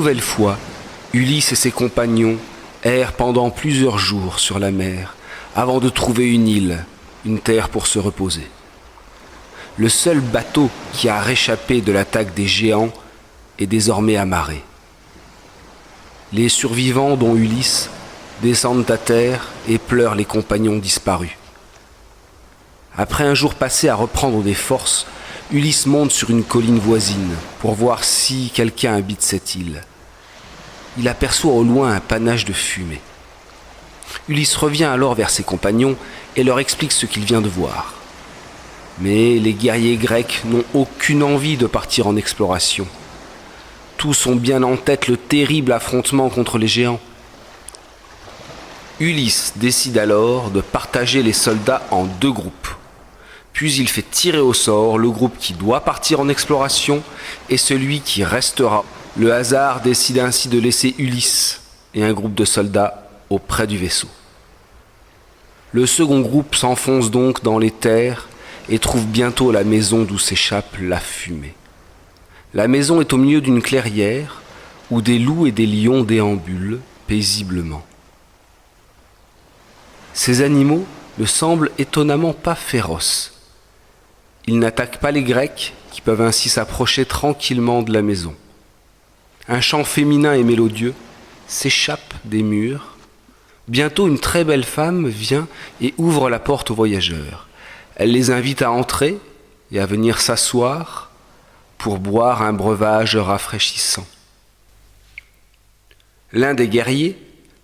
nouvelle fois, Ulysse et ses compagnons errent pendant plusieurs jours sur la mer avant de trouver une île, une terre pour se reposer. Le seul bateau qui a réchappé de l'attaque des géants est désormais amarré. Les survivants, dont Ulysse, descendent à terre et pleurent les compagnons disparus. Après un jour passé à reprendre des forces, Ulysse monte sur une colline voisine pour voir si quelqu'un habite cette île. Il aperçoit au loin un panache de fumée. Ulysse revient alors vers ses compagnons et leur explique ce qu'il vient de voir. Mais les guerriers grecs n'ont aucune envie de partir en exploration. Tous ont bien en tête le terrible affrontement contre les géants. Ulysse décide alors de partager les soldats en 2 groupes. Puis il fait tirer au sort le groupe qui doit partir en exploration et celui qui restera. Le hasard décide ainsi de laisser Ulysse et un groupe de soldats auprès du vaisseau. Le second groupe s'enfonce donc dans les terres et trouve bientôt la maison d'où s'échappe la fumée. La maison est au milieu d'une clairière où des loups et des lions déambulent paisiblement. Ces animaux ne semblent étonnamment pas féroces. Ils n'attaquent pas les Grecs qui peuvent ainsi s'approcher tranquillement de la maison. Un chant féminin et mélodieux s'échappe des murs. Bientôt, une très belle femme vient et ouvre la porte aux voyageurs. Elle les invite à entrer et à venir s'asseoir pour boire un breuvage rafraîchissant. L'un des guerriers,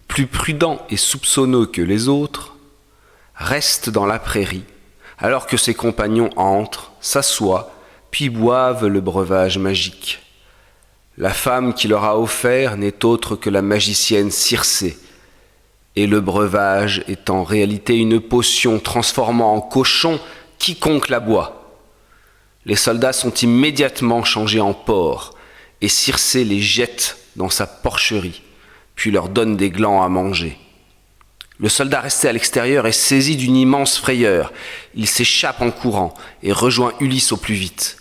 plus prudent et soupçonneux que les autres, reste dans la prairie, alors que ses compagnons entrent, s'assoient, puis boivent le breuvage magique. La femme qui leur a offert n'est autre que la magicienne Circé, et le breuvage est en réalité une potion transformant en cochon quiconque la boit. Les soldats sont immédiatement changés en porcs, et Circé les jette dans sa porcherie, puis leur donne des glands à manger. Le soldat resté à l'extérieur est saisi d'une immense frayeur. Il s'échappe en courant et rejoint Ulysse au plus vite.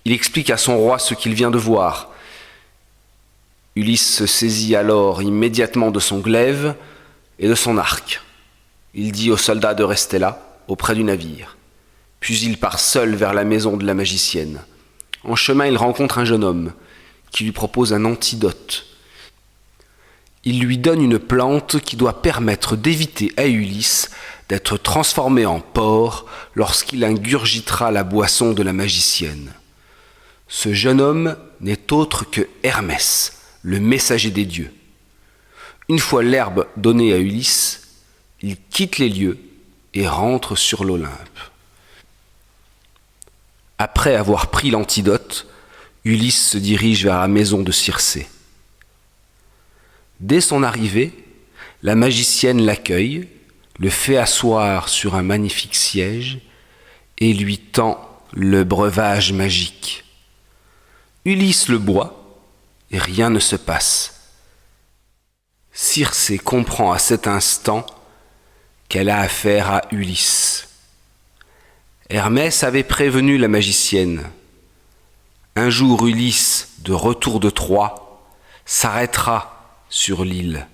Il explique à son roi ce qu'il vient de voir. Ulysse se saisit alors immédiatement de son glaive et de son arc. Il dit aux soldats de rester là, auprès du navire. Puis il part seul vers la maison de la magicienne. En chemin, il rencontre un jeune homme qui lui propose un antidote. Il lui donne une plante qui doit permettre d'éviter à Ulysse d'être transformé en porc lorsqu'il ingurgitera la boisson de la magicienne. Ce jeune homme n'est autre que Hermès, le messager des dieux. Une fois l'herbe donnée à Ulysse, il quitte les lieux et rentre sur l'Olympe. Après avoir pris l'antidote, Ulysse se dirige vers la maison de Circé. Dès son arrivée, la magicienne l'accueille, le fait asseoir sur un magnifique siège et lui tend le breuvage magique. Ulysse le boit et rien ne se passe. Circé comprend à cet instant qu'elle a affaire à Ulysse. Hermès avait prévenu la magicienne. Un jour, Ulysse, de retour de Troie, s'arrêtera sur l'île,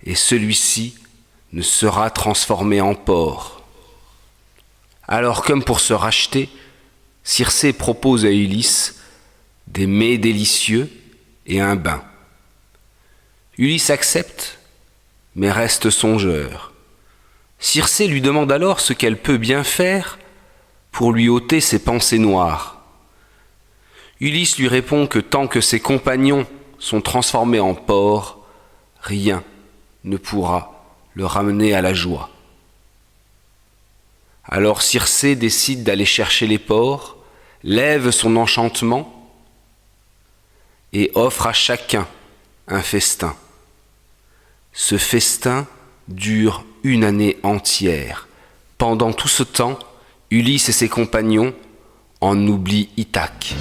et celui-ci ne sera transformé en porc. Alors, comme pour se racheter, Circé propose à Ulysse des mets délicieux et un bain. Ulysse accepte, mais reste songeur. Circé lui demande alors ce qu'elle peut bien faire pour lui ôter ses pensées noires. Ulysse lui répond que tant que ses compagnons sont transformés en porcs, rien ne pourra le ramener à la joie. Alors Circé décide d'aller chercher les porcs, lève son enchantement et offre à chacun un festin. Ce festin dure 1 année entière. Pendant tout ce temps, Ulysse et ses compagnons en oublient Ithaque.